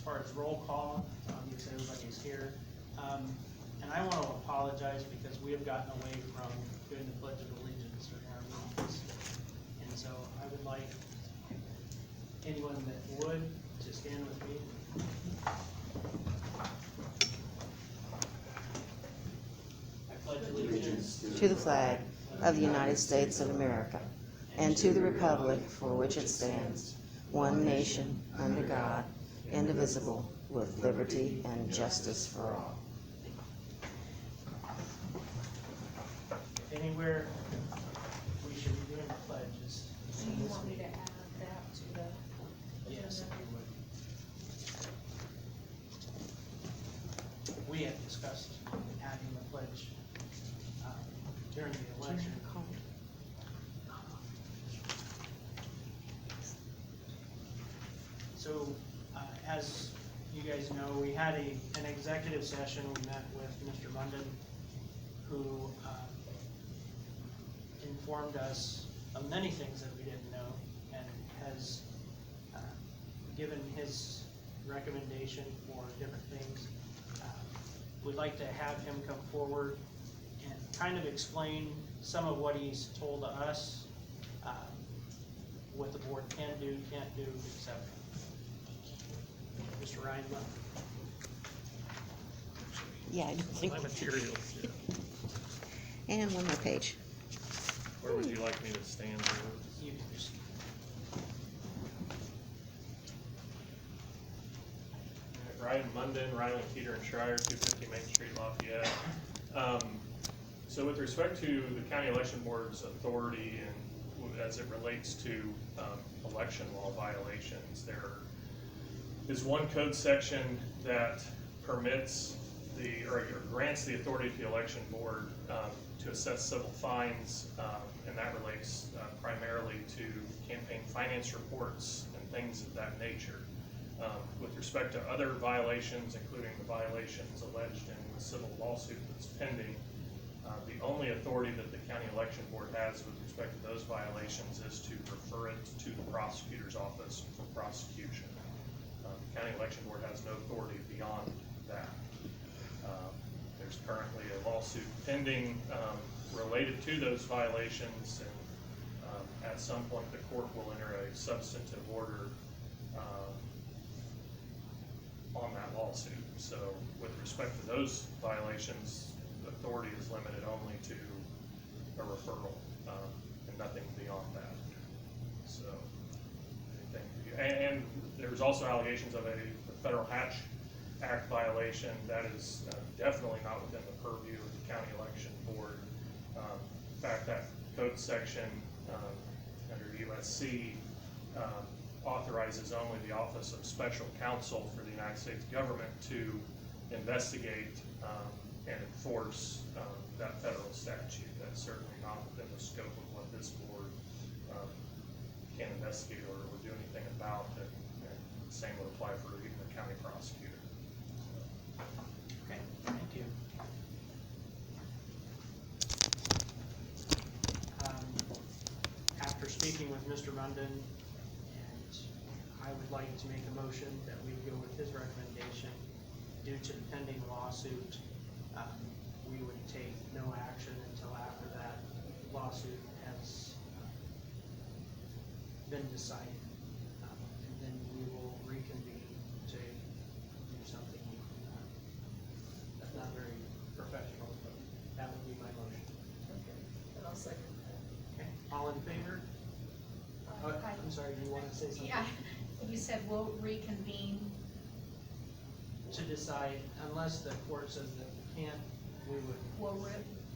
far as roll call, obviously everybody's here. And I want to apologize because we have gotten away from doing the Pledge of Allegiance during our meetings. And so I would like anyone that would to stand with me. I pledge allegiance to the flag of the United States of America, and to the republic for which it stands, one nation, under God, indivisible, with liberty and justice for all. If anywhere we should be doing the pledges. Do you want me to add that to the agenda? Yes, if you would. We had discussed adding the pledge during the election. So, as you guys know, we had an executive session. We met with Mr. Munden, who informed us of many things that we didn't know, and has given his recommendation for different things. We'd like to have him come forward and kind of explain some of what he's told us, what the board can do, can't do, etc. Mr. Ryan, Yeah, I don't think. My materials, yeah. And one more page. Where would you like me to stand? you can just, Ryan Munden, Riley, Peter, and Schreier, 250 Main Street, Lafayette. So with respect to the county election board's authority and as it relates to election law violations, there is one code section that permits or grants the authority to the election board to assess civil fines, and that relates primarily to campaign finance reports and things of that nature. With respect to other violations, including the violations alleged in the civil lawsuit that's pending, the only authority that the county election board has with respect to those violations is to refer it to the prosecutor's office for prosecution. The county election board has no authority beyond that. There's currently a lawsuit pending related to those violations, and at some point the court will enter a substantive order on that lawsuit. So with respect to those violations, the authority is limited only to a referral and nothing beyond that. So, and there's also allegations of a Federal Hatch Act violation that is definitely not within the purview of the county election board. In fact, that code section under USC authorizes only the Office of Special Counsel for the United States government to investigate and enforce that federal statute. That's certainly not within the scope of what this board can investigate or do anything about, and the same would apply for even the county prosecutor. okay, thank you. After speaking with Mr. Munden, and I would like to make a motion that we go with his recommendation. Due to the pending lawsuit, we would take no action until after that lawsuit has been decided. And then we will reconvene to do something that's not very professional, but that would be my motion. Okay, and I'll second that. Okay, all in favor? I'm sorry, you want to say something? Yeah, you said we'll reconvene. To decide, unless the court says that we can't, we would.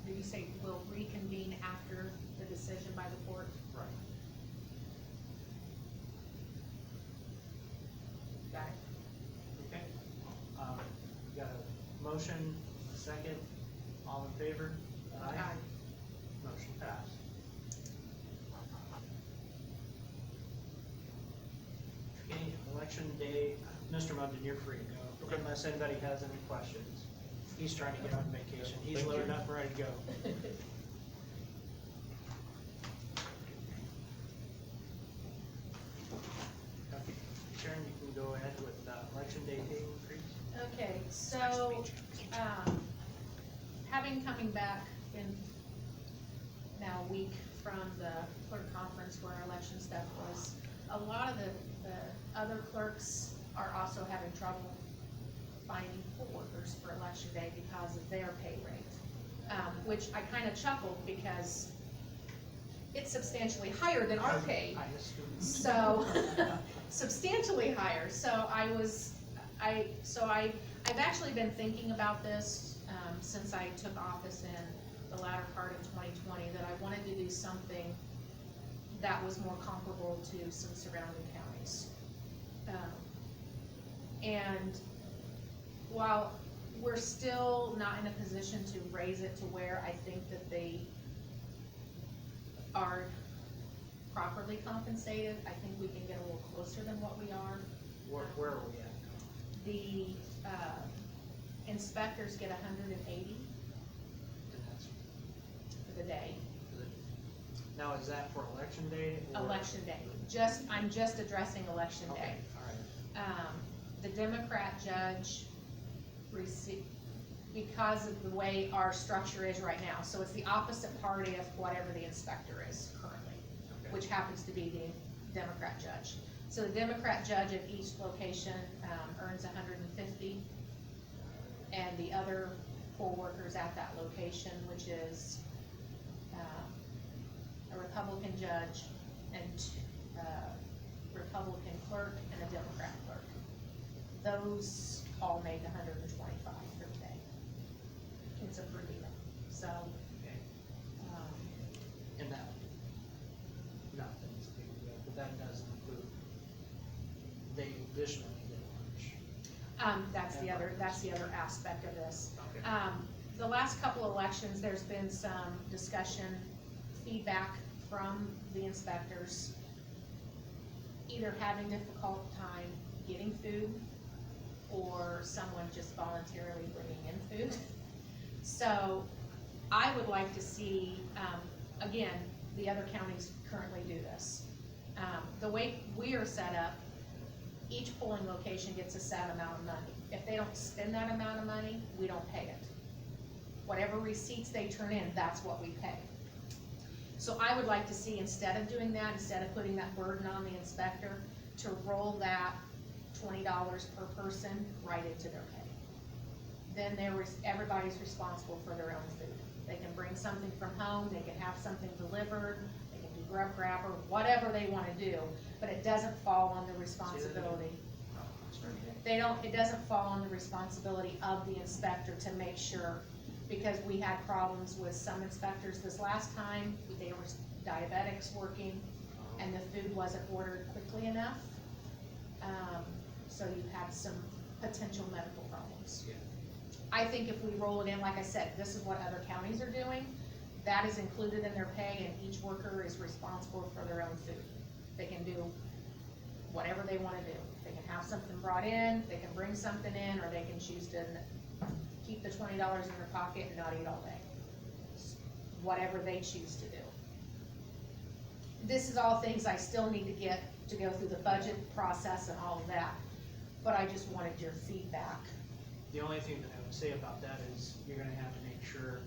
Did you say we'll reconvene after the decision by the court? Right. Got it. Okay. Got a motion, a second, all in favor? Motion passed. Okay, election day, Mr. Munden, you're free to go, unless anybody has any questions. He's trying to get on vacation, he's Thank loaded you. up, ready to go. Okay, Sharon, you can go ahead with election day Okay, so, coming back in now a week from the clerk conference where our election stuff was, a lot of the other clerks are also having trouble finding poll workers for election day because of their pay rate. Which I kinda chuckled because it's substantially higher than our pay. So, substantially higher, so I've actually been thinking about this, since I took office in the latter part of 2020, that I wanted to do something that was more comparable to some surrounding counties. And while we're still not in a position to raise it to where I think that they are properly compensated, I think we can get a little closer than what we are. Where are we at? The, inspectors get 180 And that's for the day, good. Now, is that for election day? or- election day. I'm just addressing election day. Okay, all right. The Democrat judge because of the way our structure is right now, so it's the opposite party of whatever the inspector is currently, Okay. which happens to be the Democrat judge. So the Democrat judge at each location, earns 150, and the other poll workers at that location, which is, a Republican judge and Republican clerk and a Democrat clerk. Those all make 125 for the day. It's a per diem, so, Okay. And that, nothing's a big deal, but that doesn't include, they additionally get lunch. that's the other aspect of this. Okay. The last couple elections, there's been some discussion, feedback from the inspectors, either having difficult time getting food, or someone just voluntarily bringing in food. So, I would like to see, again, the other counties currently do this. The way we are set up, each polling location gets a set amount of money. If they don't spend that amount of money, we don't pay it. Whatever receipts they turn in, that's what we pay. So I would like to see, instead of doing that, instead of putting that burden on the inspector, to roll that $20 per person right into their pay. Then everybody's responsible for their own food. They can bring something from home, they can have something delivered, they can do grub grabber, whatever they wanna do, but it doesn't fall on the responsibility. It doesn't fall on the responsibility of the inspector to make sure, because we had problems with some inspectors this last time, they were diabetics working, and the food wasn't ordered quickly enough. So you had some potential medical problems. Yeah. I think if we roll it in, like I said, this is what other counties are doing, that is included in their pay, and each worker is responsible for their own food. They can do whatever they wanna do. They can have something brought in, they can bring something in, or they can choose to keep the $20 in their pocket and not eat all day. Whatever they choose to do. This is all things I still need to go through the budget process and all of that, but I just wanted your feedback. The only thing that I would say about that is you're gonna have to make sure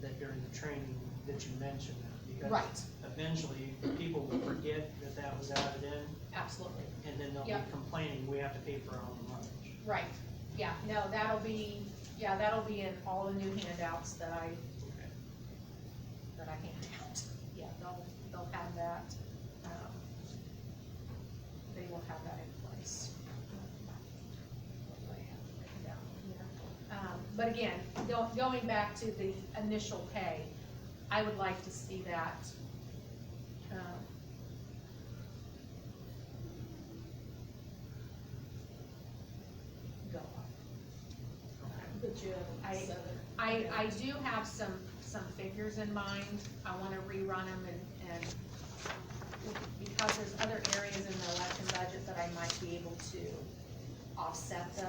that during the training that you mention that, because Right. eventually people will forget that that was added in, Absolutely. and then they'll Yep. be complaining, we have to pay for our own lunch. Right, yeah, no, that'll be in all the new handouts that I hand out. Yeah, they'll have that, they will have that in place. What do I have written down here? But again, going back to the initial pay, I would like to see that, go up. But you have I- 7. I do have some figures in mind, I wanna rerun them and because there's other areas in the election budget that I might be able to offset the,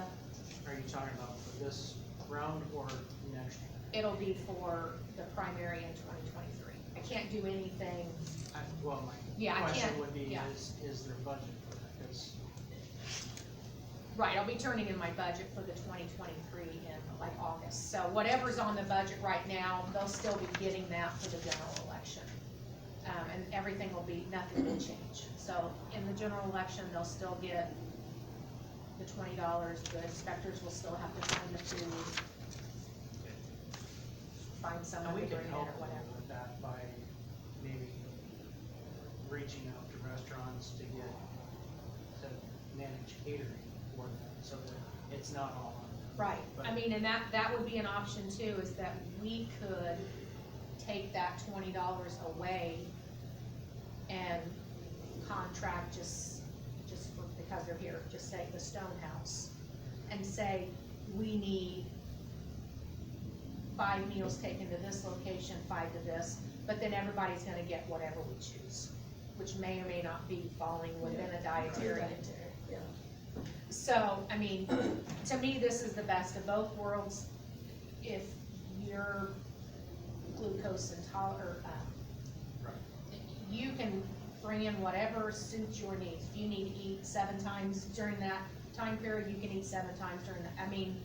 Are you talking about for this round or next year? it'll be for the primary in 2023. I can't do anything, Well, Yeah, my I question can't- would be, yeah. is there budget for that? 'Cause Right, I'll be turning in my budget for the 2023 in like August. So whatever's on the budget right now, they'll still be getting that for the general election. And everything will be, nothing will change. So in the general election, they'll still get the $20, the inspectors will still have to find the food, find And someone we to can bring it help or whatever. with that by maybe reaching out to restaurants to manage catering for them, so that it's not all on them. Right, But- I mean, and that would be an option too, is that we could take that $20 away and contract just for, because they're here, just say the Stonehouse, and say, we need 5 meals taken to this location, 5 to this, but then everybody's gonna get whatever we choose, which may or may not be falling within a dietary. Yeah. So, I mean, to me, this is the best of both worlds. If you're glucose intolerant, Right. you can bring in whatever suits your needs. If you need to eat 7 times during that time period, you can eat 7 times during that. I mean,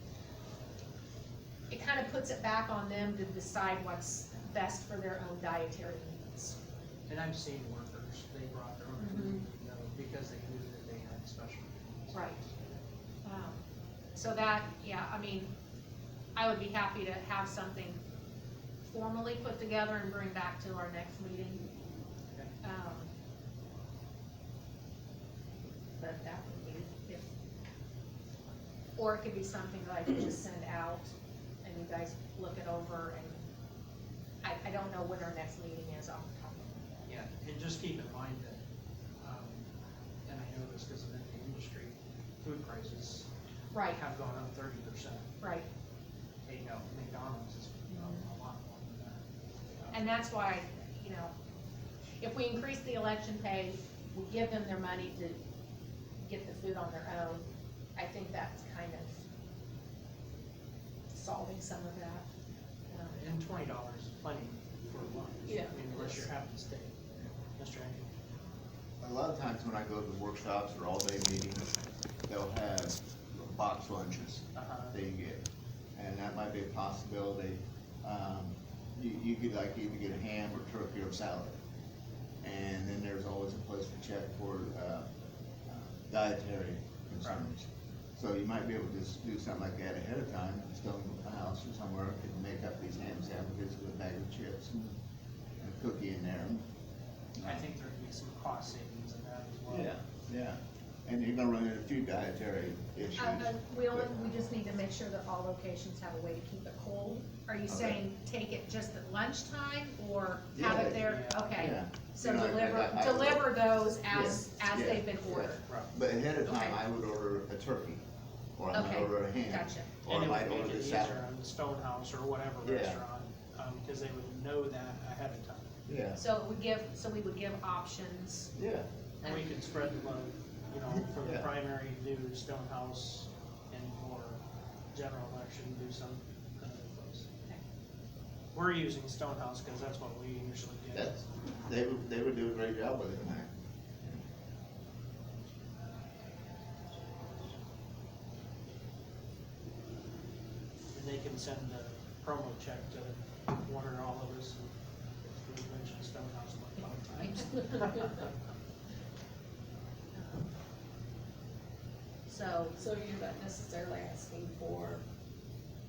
it kind of puts it back on them to decide what's best for their own dietary needs. And I've seen workers, they brought their own food, you know, because they knew that they had special needs. Right. So that, yeah, I mean, I would be happy to have something formally put together and bring back to our next meeting. Okay. But that would be, if, or it could be something that I could just send out and you guys look it over, and I don't know when our next meeting is off the top of my head. Yeah, and just keep in mind that, and I know this because I'm in the industry, food prices Right, have gone up 30%. right. You know, McDonald's is a lot more than that. And that's why, you know, if we increase the election pay, we give them their money to get the food on their own, I think that's kind of solving some of that. And $20 is plenty for lunch. Yeah. I mean, unless you're having steak. Mr. Andy? A lot of times when I go to workshops or all-day meetings, they'll have box lunches that you get, and that might be a possibility. You could like either get a ham or turkey or salad, and then there's always a place to check for dietary concerns. So you might be able to just do something like that ahead of time, Stonehouse or somewhere could make up these ham sandwiches with a bag of chips and a cookie in there. I think there'd be some cost savings in that as well. Yeah, and you're gonna run into a few dietary issues. We just need to make sure that all locations have a way to keep it cold. Are you saying take it just at lunchtime, or have it there? Yeah. Okay, Yeah. so You know, I- deliver those as Yeah. they've been Yeah. ordered. Right. But ahead of time, Okay. I would order a turkey, or I might Okay, order a ham. gotcha. Or And I it might would order make it the easier salad. on the Stonehouse or whatever Yeah. restaurant, because they would know that ahead of time. Yeah, So we would give options. yeah, And we could spread the load, you know, for the Yeah. primary, do Stonehouse, and for general election, do some another place. Okay. We're using Stonehouse because that's what we usually get. that's, they would do a great job with it, man. And they can send a promo check to one or all of us, and we mentioned Stonehouse like 5 times. So, So you're not necessarily asking for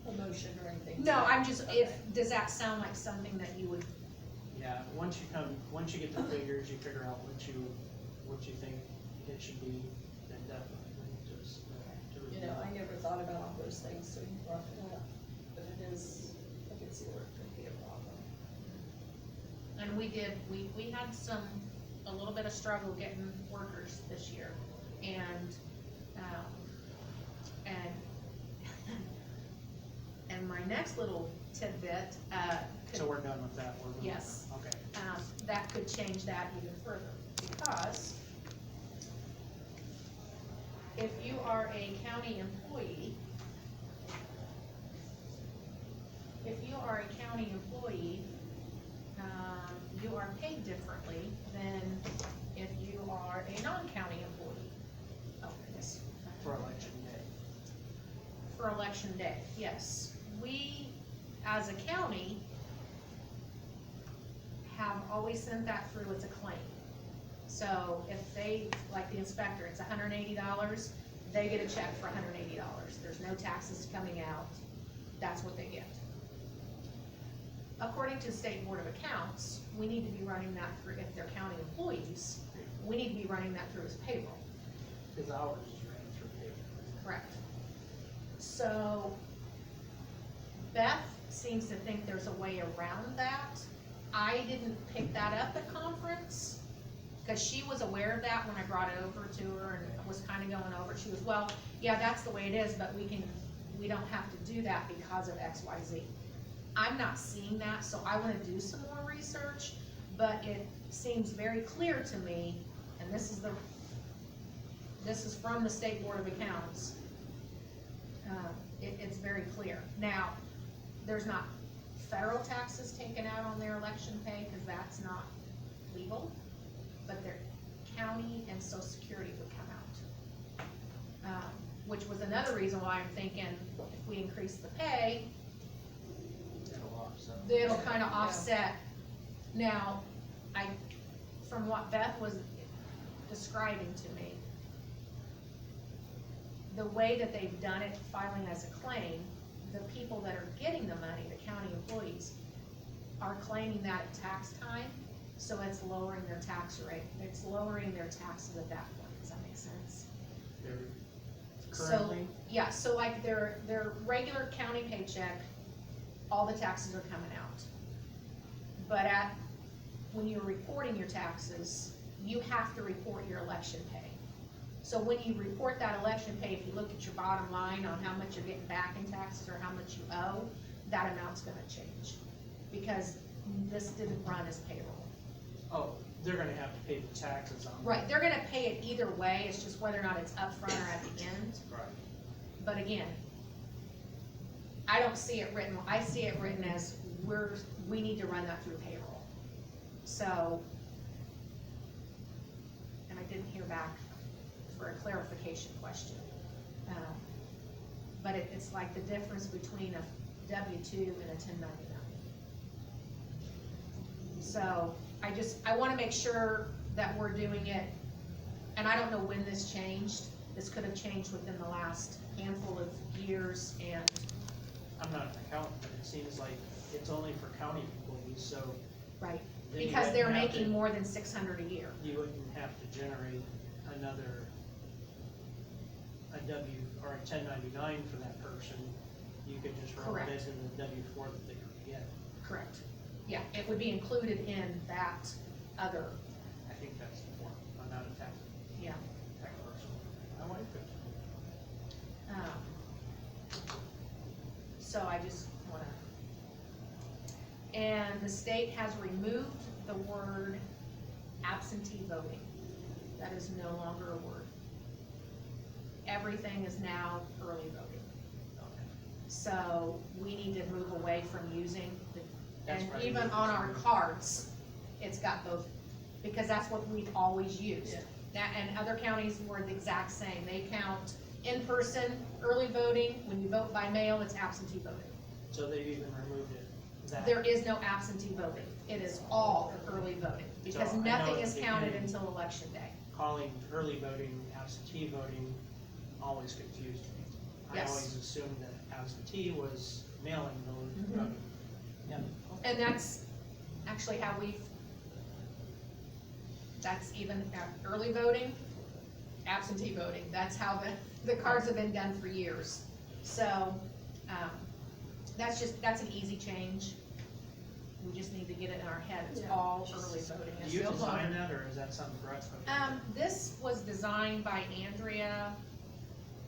a motion or anything? no, I'm just, Okay. does that sound like something that you would, Yeah, once you get the figures, you figure out what you think it should be, then definitely just, to You review. know, I never thought about all those things, so you brought it up, but it is, I can see where it could be a problem. and we had a little bit of struggle getting workers this year, and and my next little tidbit, So we're done with that, we're moving. Yes. Okay. that could change that even further, because if you are a county employee, you are paid differently than if you are a non-county employee. Oh, goodness. For election day. for election day, yes. We, as a county, have always sent that through as a claim. So if they, like the inspector, it's $180, they get a check for $180. There's no taxes coming out. That's what they get. According to the State Board of Accounts, we need to be running that through, if they're county employees, we need to be running that through as payroll. His hours is ran through payroll. Correct. So Beth seems to think there's a way around that. I didn't pick that up at conference, because she was aware of that when I brought it over to her and was kinda going over it. She was, well, yeah, that's the way it is, but we don't have to do that because of X, Y, Z. I'm not seeing that, so I wanna do some more research, but it seems very clear to me, and this is from the State Board of Accounts. It's very clear. Now, there's not federal taxes taken out on their election pay, because that's not legal, but their county and social security would come out. Which was another reason why I'm thinking, if we increase the pay, it'll kinda offset. Now, from what Beth was describing to me, the way that they've done it, filing as a claim, the people that are getting the money, the county employees, are claiming that at tax time, so it's lowering their tax rate, it's lowering their taxes at that point, does that make sense? Currently, Yeah, so like their regular county paycheck, all the taxes are coming out. But when you're reporting your taxes, you have to report your election pay. So when you report that election pay, if you look at your bottom line on how much you're getting back in taxes or how much you owe, that amount's gonna change. Because this didn't run as payroll. oh, they're gonna have to pay the taxes on. Right, they're gonna pay it either way, it's just whether or not it's upfront or at the end. Right. But again, I don't see it written, I see it written as we need to run that through payroll. So, and I didn't hear back for a clarification question. But it's like the difference between a W-2 and a 1099. So, I wanna make sure that we're doing it, and I don't know when this changed. This could have changed within the last handful of years, and I'm not an accountant, but it seems like it's only for county employees, so. right, then you because they're wouldn't have making to- more than 600 a year. You wouldn't have to generate another, a W, or a 1099 for that person. You could just roll it Correct. into the W-4 that they already get. Correct. Yeah, it would be included in that other, I think that's the form. I'm not a tax yeah. person. My wife is. So I just wanna, and the state has removed the word absentee voting. That is no longer a word. Everything is now early voting. Okay. So we need to move away from using the, That's and right. even on our cards, it's got both, because that's what we've always used. Yeah. That, and other counties were the exact same, they count in-person, early voting, when you vote by mail, it's absentee voting. So they've even removed it. That- There is no absentee voting, it is all early voting, because So I know nothing at is the counted beginning- until election day. Calling early voting absentee voting always confused me. I Yes. always assumed that absentee was mail-in Mhm. voting. Yeah. And that's actually how that's even early voting, absentee voting, that's how the cards have been done for years. So, that's an easy change. We just need to get it in our head, it's Yeah. all early voting. Do It's you no design longer- that, or is that something Brett put together? This was designed by Andrea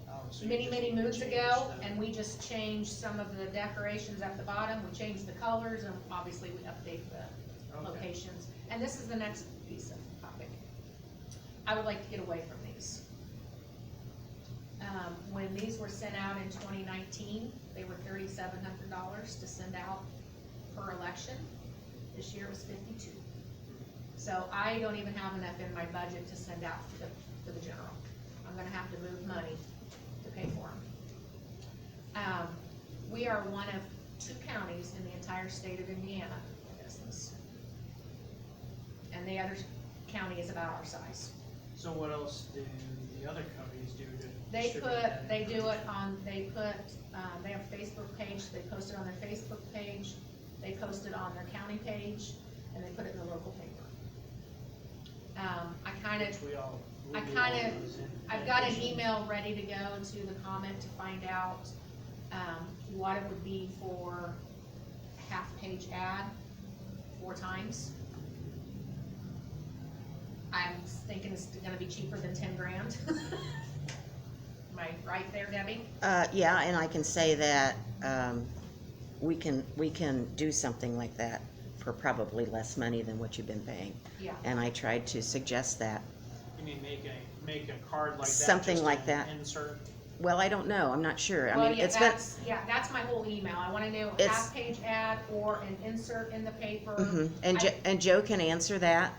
Oh, so you many, just many moons changed ago, the- and we just changed some of the decorations at the bottom, we changed the colors, and obviously we update the Okay. locations. And this is the next piece of topic. I would like to get away from these. When these were sent out in 2019, they were $3,700 to send out per election. This year it was 52. So I don't even have enough in my budget to send out for the general. I'm gonna have to move money to pay for them. We are one of 2 counties in the entire state of Indiana, I guess this. And the other county is about our size. So what else do the other counties do to They distribute that they do it information? on, they have a Facebook page, they post it on their Facebook page, they post it on their county page, and they put it in the local paper. I kinda, Which we all. we I do kinda, all those in I've got an addition. email ready to go to the comment to find out, what it would be for a half-page ad 4 times. I'm thinking it's gonna be cheaper than 10 grand. Am I right there, Debbie? Yeah, and I can say that, we can do something like that for probably less money than what you've been paying. Yeah. And I tried to suggest that. You mean make a card like that? Something just like an that. Insert? Well, I don't know, I'm not sure. I Well, mean, yeah, it's been, that's my whole email. I wanna know a It's- half-page ad or an insert in the paper. mhm. And Joe can answer that.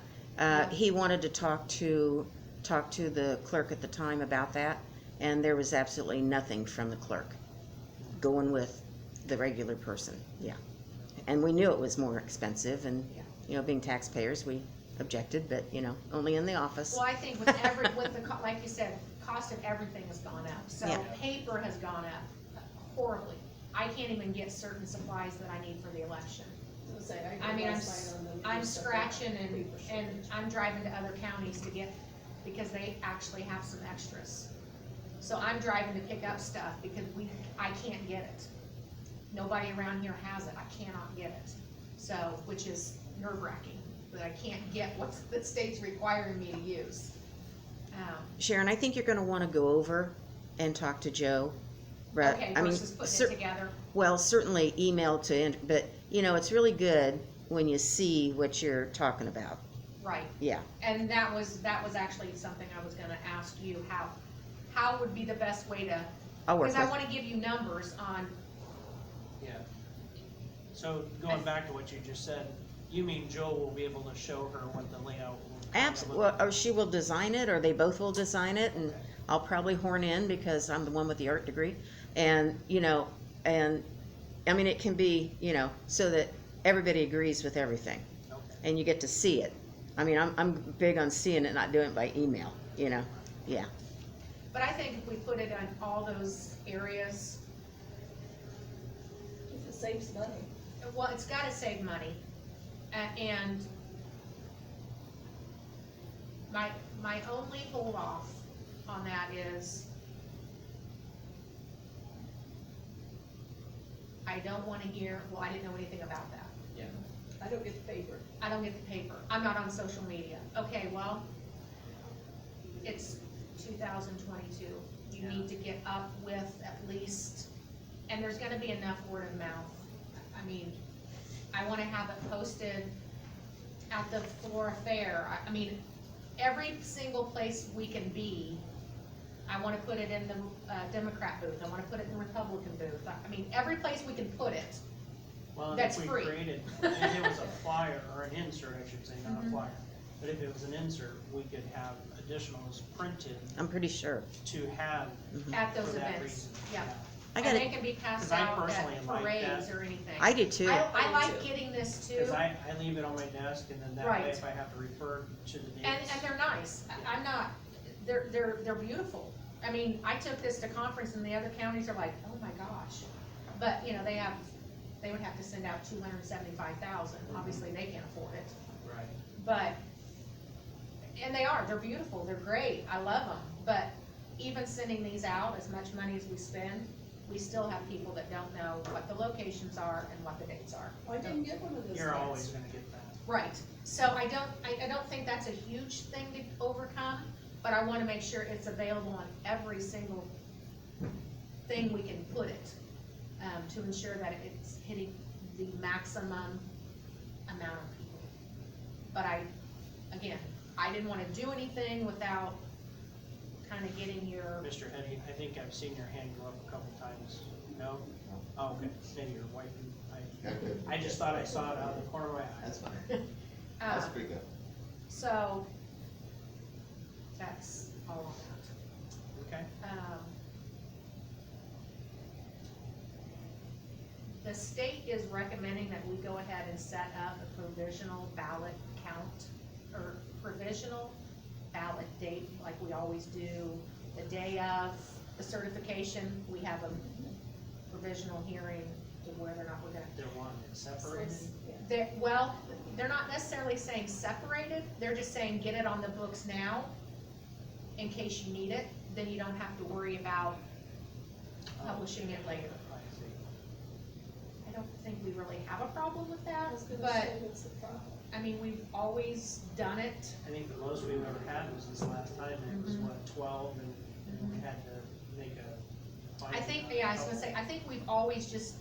He wanted to talk to the clerk at the time about that, and there was absolutely nothing from the clerk. Going with the regular person, yeah. And we knew it was more expensive, and, Yeah. you know, being taxpayers, we objected, but, you know, only in the office. Well, I think with like you said, cost of everything has gone up. So Yeah. paper has gone up horribly. I can't even get certain supplies that I need for the election. I was gonna say, I mean, last night on the I'm news stuff scratching about and paper shortage. I'm driving to other counties to get, because they actually have some extras. So I'm driving to pick up stuff because I can't get it. Nobody around here has it, I cannot get it. So, which is nerve-wracking, that I can't get what the state's requiring me to use. Sharon, I think you're gonna wanna go over and talk to Joe. But, Okay, I mean, versus putting it together. well, certainly email to, but, you know, it's really good when you see what you're talking about. Right, Yeah, and that was actually something I was gonna ask you, how would be the best way to, I'll work because I with, wanna give you numbers on, Yeah. So going back to what you just said, you mean Joe will be able to show her what the layout will. well, or she will design it, or they both will design it, and I'll probably horn in because I'm the one with the art degree. And, you know, and, I mean, it can be, you know, so that everybody agrees with everything, Okay. and you get to see it. I mean, I'm big on seeing it, not doing it by email, you know, yeah. but I think if we put it on all those areas, If it saves money. well, it's gotta save money. And my only hold off on that is I don't wanna hear, well, I didn't know anything about that. Yeah. I don't get the paper. I don't get the paper. I'm not on social media. Okay, well, it's 2022. You need to get up with at least, and there's gonna be enough word of mouth. I mean, I wanna have it posted at the Flora Fair. I mean, every single place we can be, I wanna put it in the Democrat booth. I wanna put it in the Republican booth. I mean, every place we can put it. Well, and That's if we free. created, if it was a flyer, or an insert, I should say, not a Mhm. flyer, but if it was an insert, we could have additionals printed I'm pretty sure. to have At for those that events, reason. yeah. I And got they it. can be passed 'Cause I out personally at like parades that. or anything. I do too. I do like too. getting this too, Cause I leave it on my desk, and then that Right. way, if I have to refer to the dates. and they're nice. I'm not, they're beautiful. I mean, I took this to conference and the other counties are like, oh my gosh. But, you know, they would have to send out 275,000. Obviously, they can't afford it. Right. But, and they're beautiful, they're great, I love them. But even sending these out, as much money as we spend, we still have people that don't know what the locations are and what the dates are. I didn't get one of those. You're guys. always gonna get that. Right, so I don't think that's a huge thing to overcome, but I wanna make sure it's available on every single thing we can put it, to ensure that it's hitting the maximum amount of people. But again, I didn't wanna do anything without kinda getting your, Mr. Hetty, I think I've seen your hand go up a couple times. No? Oh, okay, maybe you're wiping. I just thought I saw it out of the corner of my eye. That's fine. That's pretty good. so, that's all on that. Okay, the state is recommending that we go ahead and set up a provisional ballot count, or provisional ballot date, like we always do. The day of the certification, we have a provisional hearing to whether or not we're gonna. They're wanting it separated? Well, they're not necessarily saying separated, they're just saying get it on the books now, in case you need it, then you don't have to worry about publishing it later. I see. I don't think we really have a problem with that, I was gonna but, say, what's the problem? I mean, we've always done it. I think the most we've ever had was this last time, it was Mhm. what, 12, and we had to make a I finding think, on yeah, I was a gonna say, couple. I think we've always just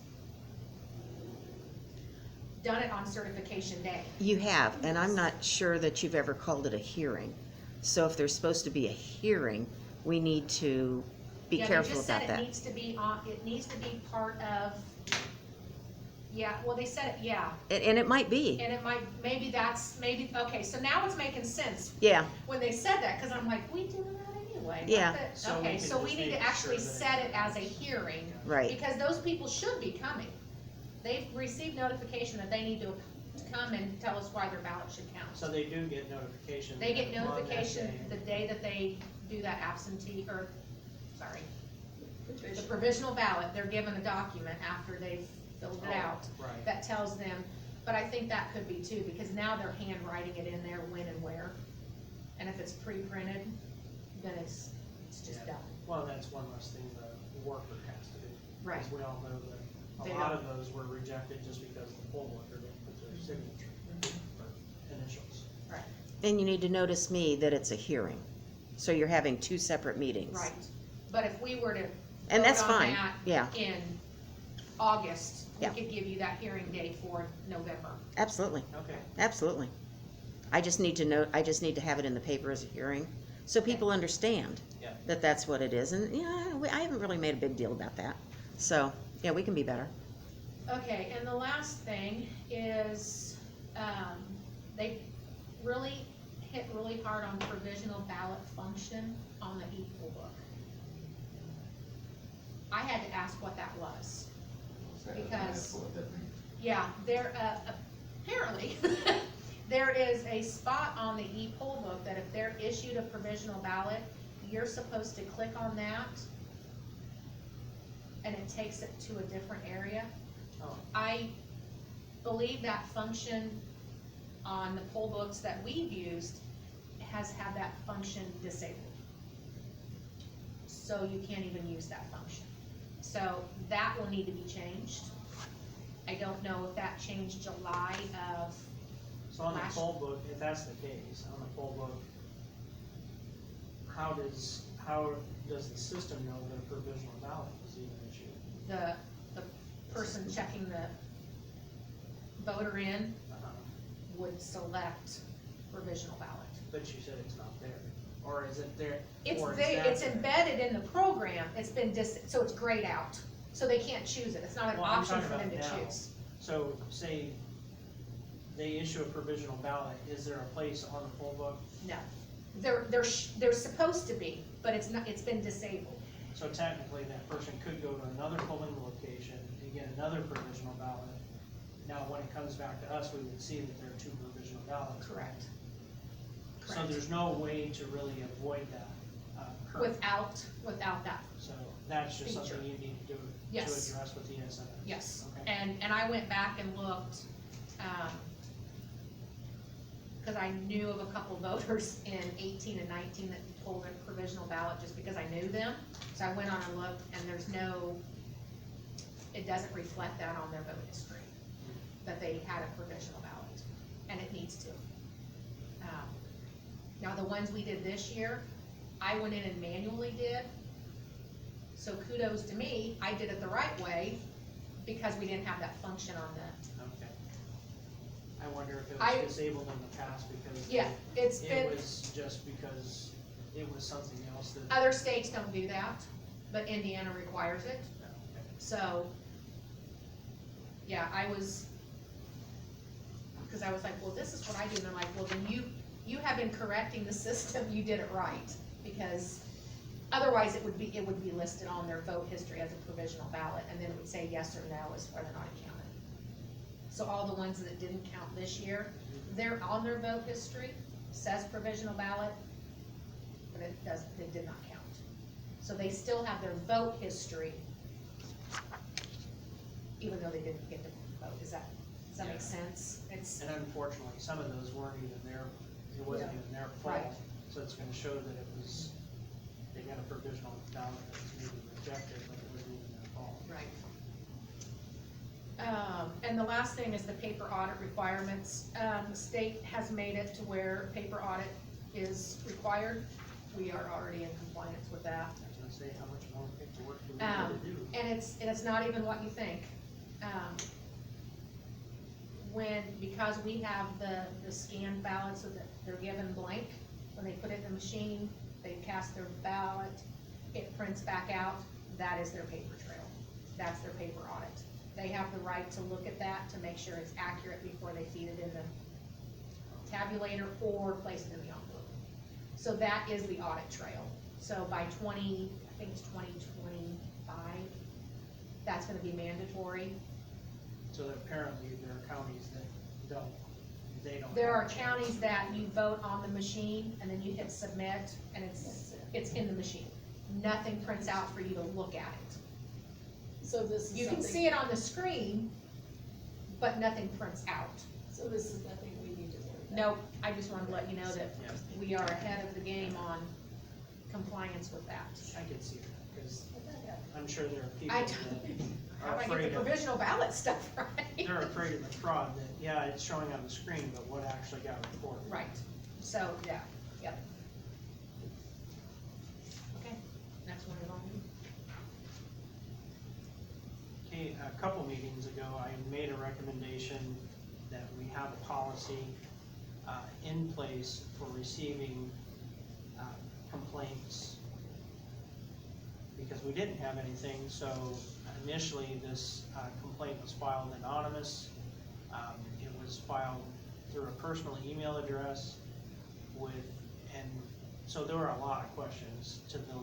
done it on certification day. You have, and I'm not sure that you've ever called it a hearing. So if there's supposed to be a hearing, we need to be careful about Yeah, they just said that. it needs to be on, it needs to be part of, yeah, well, they said it, yeah. And it might be, And it might, maybe, okay, so now it's making sense yeah, when they said that, cause I'm like, we do that anyway. not Yeah. that- So we Okay, can so we just need to make actually sure that set it- it as a hearing, right. because those people should be coming. They've received notification that they need to come and tell us why their ballot should count. So they do get notification. They get on that notification day. the day that they do that absentee, or, sorry, the Provisional. provisional ballot, they're given a document after they've filled it Oh, out Right. that tells them, but I think that could be too, because now they're handwriting it in there when and where. And if it's pre-printed, then it's just Yeah. done. Well, that's one less thing the worker has to do. Right. Because we all know that They a lot don't. of those were rejected just because the poll worker didn't put their signature or initials. Right. And you need to notice me that it's a hearing. So you're having two separate meetings. Right, but if we were to And that's vote on fine, that yeah, in August, we Yeah. could give you that hearing date for November. absolutely, Okay. absolutely. I just need to have it in the paper as a hearing, so people understand Yeah. that that's what it is. And, I haven't really made a big deal about that. So, yeah, we can be better. Okay, and the last thing is, they really hit really hard on provisional ballot function on the e-poll book. I had to ask what that was. Because- Yeah, there, apparently, there is a spot on the e-poll book that if they're issued a provisional ballot, you're supposed to click on that, and it takes it to a different area. Oh, I believe that function on the poll books that we've used has had that function disabled. So you can't even use that function. So that will need to be changed. I don't know if that changed July of, so on the Last- poll book, if that's the case, on the poll book, how does the system know that a provisional ballot was even issued? the person checking the voter in Uh-huh. would select provisional ballot. But you said it's not there, or is it there? It's or is there, that it's there? embedded in the program, it's been so it's grayed out, so they can't choose it, it's not an Well, I'm option talking for them to about now. choose. So, say they issue a provisional ballot, is there a place on the poll book? No, they're supposed to be, but it's not, it's been disabled. So technically, that person could go to another polling location and get another provisional ballot. Now, when it comes back to us, we would see that there are two provisional ballots. Correct. So Correct. there's no way to really avoid that, currently. Without that, So that's just feature. something you need to do to Yes. address with the SNS. yes, Okay. and I went back and looked, cause I knew of a couple voters in 18 and 19 that pulled a provisional ballot just because I knew them. So I went on and looked, and it doesn't reflect that on their vote history, that they had a provisional ballot, and it needs to. Now, the ones we did this year, I went in and manually did, so kudos to me, I did it the right way, because we didn't have that function on the, Okay. I wonder if it I- was disabled in the past because. yeah, it's It been, was just because it was something else that. other states don't do that, but Indiana requires it. Okay. So, yeah, I was like, well, this is what I do, and they're like, well, then you have been correcting the system, you did it right, because Otherwise, it would be listed on their vote history as a provisional ballot, and then it would say yes or no as whether or not it counted. So all the ones that didn't count this year, they're on their vote history, says provisional ballot, but it did not count. So they still have their vote history, even though they didn't get to vote. Does that make sense? It's, And unfortunately, some of those weren't even their, it wasn't even their fault. Right. So it's gonna show that it was, they got a provisional ballot that was maybe rejected, but it wasn't even their fault. right. And the last thing is the paper audit requirements. The state has made it to where paper audit is required. We are already in compliance with that. I was gonna say, how much more paperwork do we have to do? And it's not even what you think. Because we have the scanned ballots so that they're given blank, when they put it in the machine, they cast their ballot, it prints back out, that is their paper trail. That's their paper audit. They have the right to look at that to make sure it's accurate before they feed it in the tabulator or place it in the envelope. So that is the audit trail. So by I think it's 2025, that's gonna be mandatory. So that apparently there are counties that they don't. There are have a chance. counties that you vote on the machine and then you hit submit and it's in the machine. Nothing prints out for you to look at it. So this is You can something- see it on the screen, but nothing prints out. So this is nothing we need to worry about. Nope, I just wanted to let you know that Yeah. we are ahead of the game on compliance with that. I can see that, because But that happened. I'm sure there are people I that How are do I get afraid the of, provisional ballot stuff right? they're afraid of the fraud, that, yeah, it's showing on the screen, but what actually got reported. Right, so, yeah, yep. Okay, next one is on you. Okay, a couple meetings ago, I made a recommendation that we have a policy in place for receiving complaints. Because we didn't have anything, so initially this complaint was filed anonymous. It was filed through a personal email address and so there were a lot of questions to the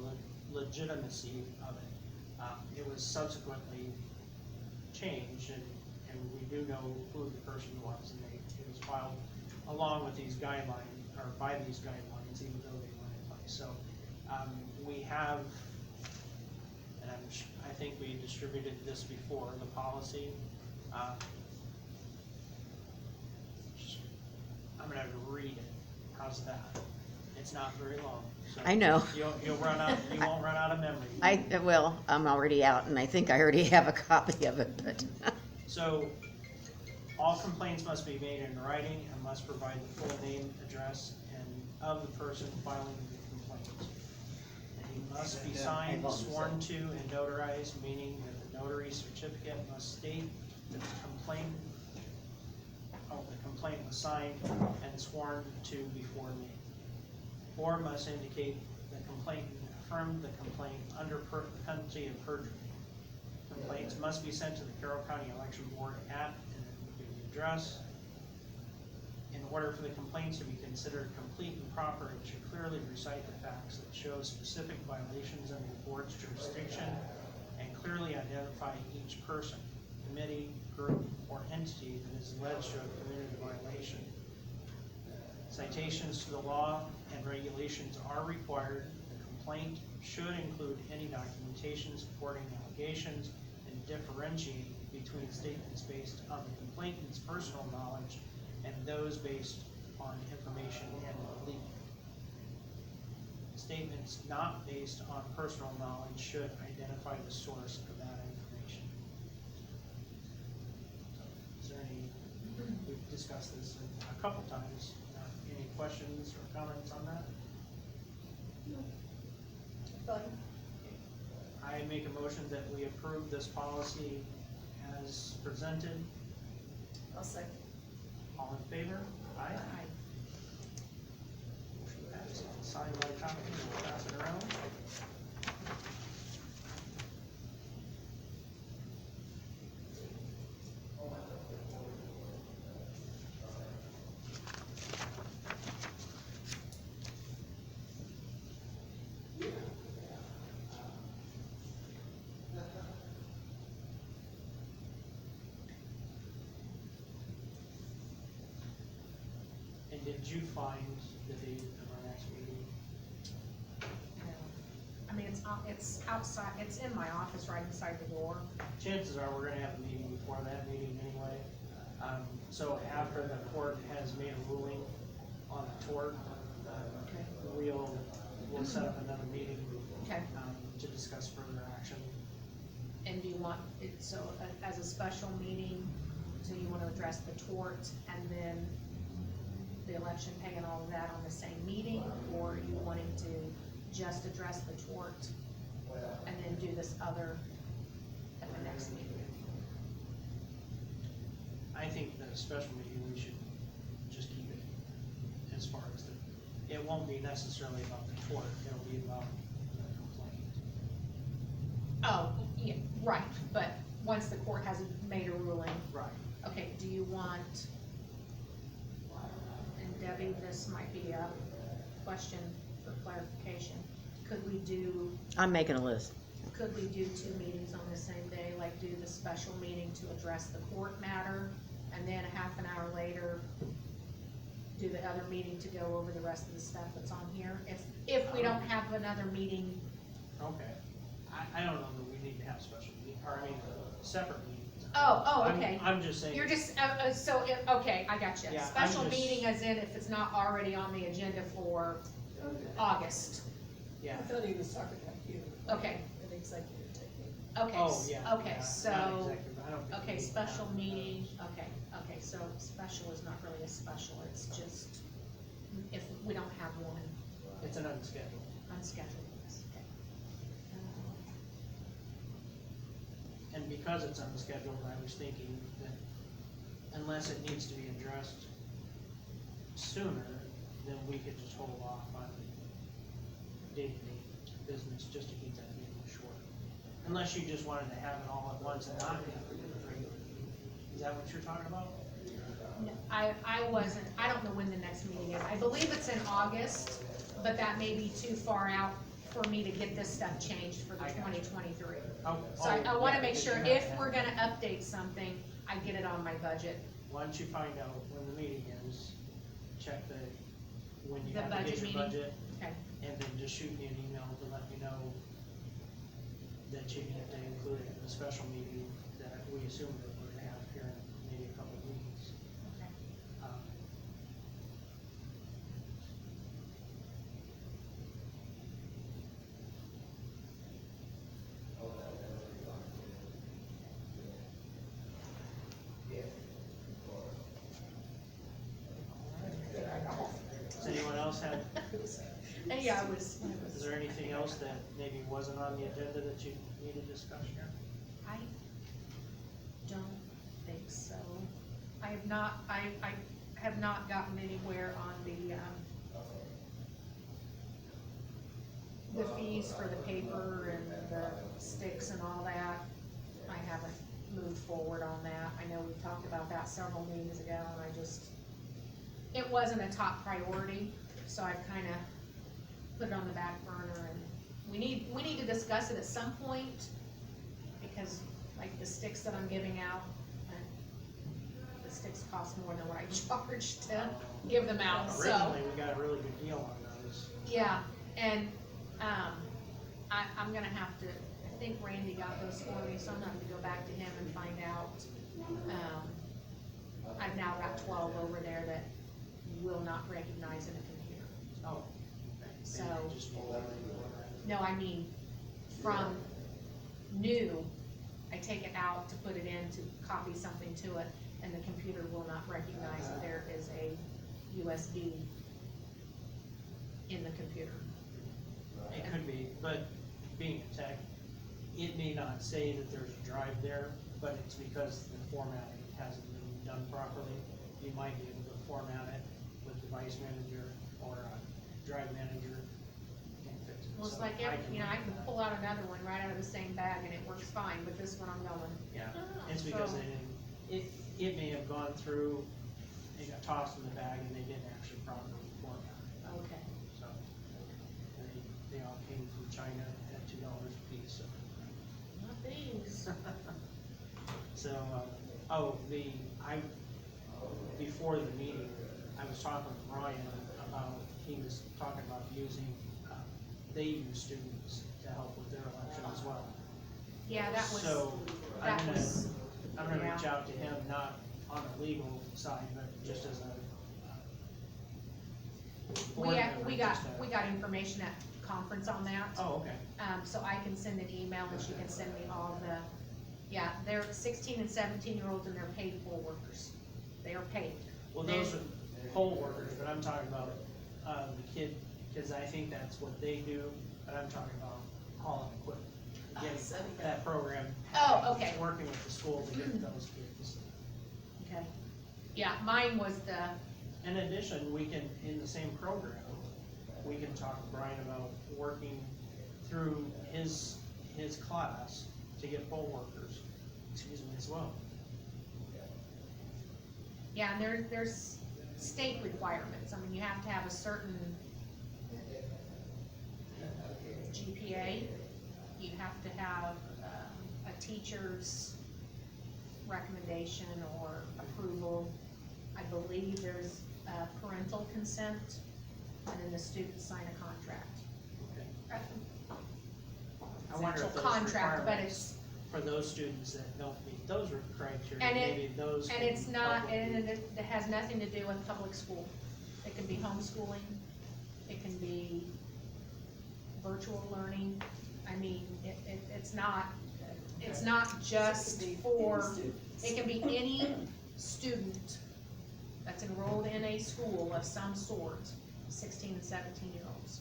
legitimacy of it. It was subsequently changed, and we do know who the person was, and it was filed along with these guidelines, or by these guidelines, even though they weren't in place. So, we have, and I think we distributed this before, the policy. I'm gonna read it, how's that? It's not very long, so. I know. You won't run out of memory. Well, I'm already out, and I think I already have a copy of it, but. So, all complaints must be made in writing and must provide the full name, address, and of the person filing the complaint. They must be signed, sworn to, and notarized, meaning that the notary certificate must state that the complaint was signed and sworn to before me. Or must indicate the complainant affirmed the complaint under penalty of perjury. Complaints must be sent to the Carroll County Election Board at and give the address. In order for the complaints to be considered complete and proper, it should clearly recite the facts that show specific violations under the board's jurisdiction and clearly identify each person, committee, group, or entity that is alleged to have committed a violation. Citations to the law and regulations are required. The complaint should include any documentation supporting allegations and differentiate between statements based on the complainant's personal knowledge and those based on information and belief. Statements not based on personal knowledge should identify the source of that information. Is there any, we've discussed this a couple times, any questions or comments on that? Fine. I make a motion that we approve this policy as presented. I'll second. All in favor? Aye. Motion passed. Signed by Tommy, we'll pass it around. Did you find the date of our next meeting? I mean, it's outside, it's in my office right inside the door. Chances are we're gonna have a meeting before that meeting anyway. So after the court has made a ruling on the tort, we'll set up another meeting, Okay. to discuss further action. And do you want it, so as a special meeting, so you wanna address the tort and then the election pay and all of that on the same meeting? Or are you wanting to just address the tort and then do this other at the next meeting? I think that a special meeting, we should just keep it as far as it won't be necessarily about the tort, it'll be about the complaint. Oh, yeah, right, but once the court has made a ruling, Right. okay, do you want, and Debbie, this might be a question for clarification, could we do I'm making a list. 2 meetings on the same day, like do the special meeting to address the court matter, and then a half an hour later, do the other meeting to go over the rest of the stuff that's on here? If we don't have another meeting, Okay. I don't know that we need to have special meeting, or I mean, separate meetings. okay. I'm just saying. You're just, okay, I got you. Yeah, I'm Special just- meeting as in if it's not already on the agenda for August. Yeah. I thought he was talking about you. Okay. An executive technique. Okay, Oh, yeah. okay, yeah, not so, executive, I don't think we okay, need to special have- meeting, okay, so special is not really a special, it's just if we don't have one It's an unscheduled. unscheduled, yes, okay. And because it's unscheduled, I was thinking that unless it needs to be addressed sooner, then we could just hold off on day-to-day business just to keep that meeting short. Unless you just wanted to have it all at once and not have it regular meeting. Is that what you're talking about? No, I wasn't, I don't know when the next meeting is, I believe it's in August, but that may be too far out for me to get this stuff changed for the I got you. 2023. Oh, So I oh, wanna yeah, make because sure you have if to have we're it. gonna update something, I get it on my budget. Once you find out when the meeting is, check when you The have to budget get your meeting? budget, Okay, and then just shoot me an email to let me know that you need to include it in the special meeting that we assume that we're gonna have here in maybe a couple of weeks. okay. Um, Does anyone else have, Yeah, I was, is there anything else that maybe wasn't on the agenda that you need to discuss here? I don't think so. I have not gotten anywhere on the fees for the paper and the sticks and all that. I haven't moved forward on that. I know we talked about that several meetings ago, and it wasn't a top priority, so I've kinda put it on the back burner, and we need to discuss it at some point, because like the sticks that I'm giving out, the sticks cost more than what I charge to give them out, so. Originally, we got a really good deal on those. Yeah, and, I'm gonna have to, I think Randy got those for me, so I'm gonna have to go back to him and find out. I've now got 12 over there that will not recognize in a computer. Oh. So- Maybe just pull that in. No, I mean, from new, I take it out to put it in to copy something to it, and the computer will not recognize that there is a USB in the computer. It could be, but being a tech, it may not say that there's a drive there, but it's because the formatting hasn't been done properly. You might be able to format it with device manager or drive manager and fix it. Well, it's So like, I I can pull out another one right out of the same bag and it works fine, but this one I'm going. Yeah, "Ah," it's because so- they didn't, it may have gone through, it got tossed in the bag and they didn't actually properly format it, Okay, so. They all came from China at $2 a piece, so. not these. So, before the meeting, I was talking with Ryan about, he was talking about using, they use students to help with their election as well. Yeah, that was, So, that was, I'm gonna yeah. reach out to him, not on the legal side, but just as a, board member, we just got information at conference on that. Oh, okay. So I can send an email and she can send me all the, yeah, they're 16 and 17-year-olds and they're paid poll workers. They are paid. Well, those are poll workers, but I'm talking about, the kid, cause I think that's what they do, but I'm talking about hauling equipment. Getting that program. Oh, okay. Working with the school to get those kids. Okay. Yeah, mine was the, In addition, we can, in the same program, we can talk to Brian about working through his class to get poll workers, excuse me, as well. yeah, and there's state requirements. I mean, you have to have a certain GPA. You have to have a teacher's recommendation or approval. I believe there's parental consent, and then the students sign a contract. Okay. I It's wonder if actual those contract, but requirements for those students that don't meet those criteria, And it- maybe those. and can it's not, probably- and it has nothing to do with public school. It can be homeschooling, it can be virtual learning. I mean, it's not just for, it can be any student that's enrolled in a school of some sort, 16 and 17-year-olds.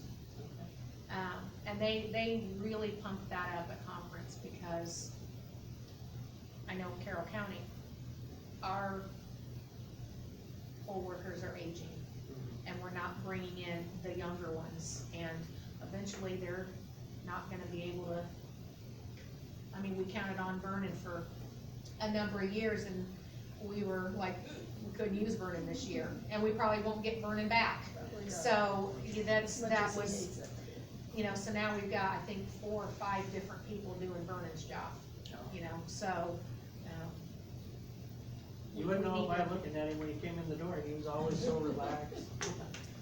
And they really pumped that up at conference because I know Carroll County, our poll workers are aging and we're not bringing in the younger ones, and eventually they're not gonna be able to, I mean, we counted on Vernon for a number of years and we were like, we couldn't use Vernon this year, and we probably won't get Vernon back. So, yeah, that was, you know, so now we've got, I think, 4 or 5 different people doing Vernon's job, you know, so, You wouldn't know we need by to- looking at him when he came in the door, he was always so relaxed.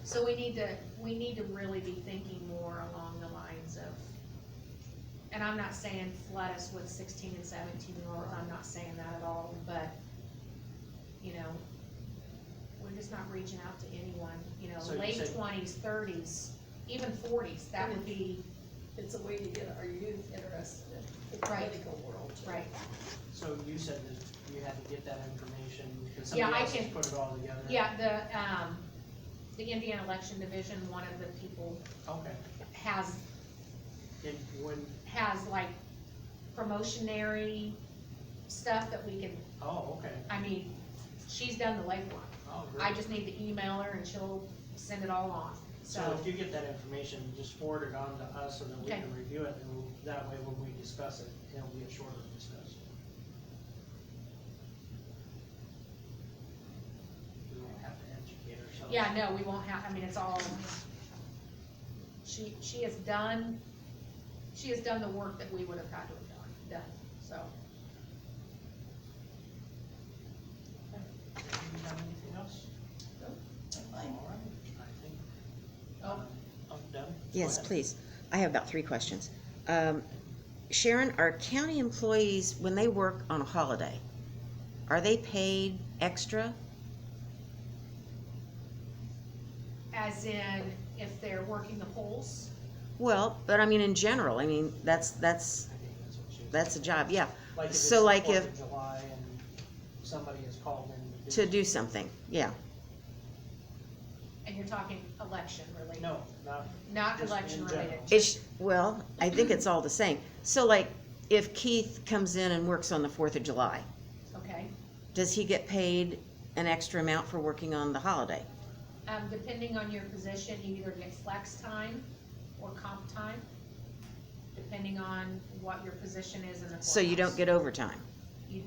So we need to really be thinking more along the lines of, and I'm not saying flood us with 16 and 17-year-olds, I'm not saying that at all, but, you know, we're just not reaching out to anyone, you know, So you late said- 20s, 30s, even 40s, that would be, It's a way to get our youth interested in the Right. political world. right. So you said that you had to get that information, because Yeah, somebody I else has can- put it all together? Yeah, the Indiana Election Division, one of the people Okay, has it would, like promotionary stuff that we can, oh, okay, I mean, she's done the legwork. oh, I great. just need to email her and she'll send it all on, So so, if you get that information, just forward it on to us so that we Okay. can review it, and that way when we discuss it, it'll be a shorter discussion. We won't have to educate ourselves. yeah, no, we won't have, I mean, it's all, she has done the work that we would have had to have done, so. Do you have anything else? All right, I think, I'm done. Go Yes, ahead. please. I have about 3 questions. Sharon, are county employees, when they work on a holiday, are they paid extra? As in, if they're working the polls, Well, but I mean in general, I mean, that's I think that's what she was. a job, yeah. Like if it's So the like 4th if, of July and somebody is called in to do something, yeah. and you're talking election related. No, Not just election in general. related. It's, well, I think it's all the same. So like, if Keith comes in and works on the 4th of July, Okay, does he get paid an extra amount for working on the holiday? depending on your position, you either get flex time or comp time, depending on what your position is in the courthouse. So you don't get overtime? You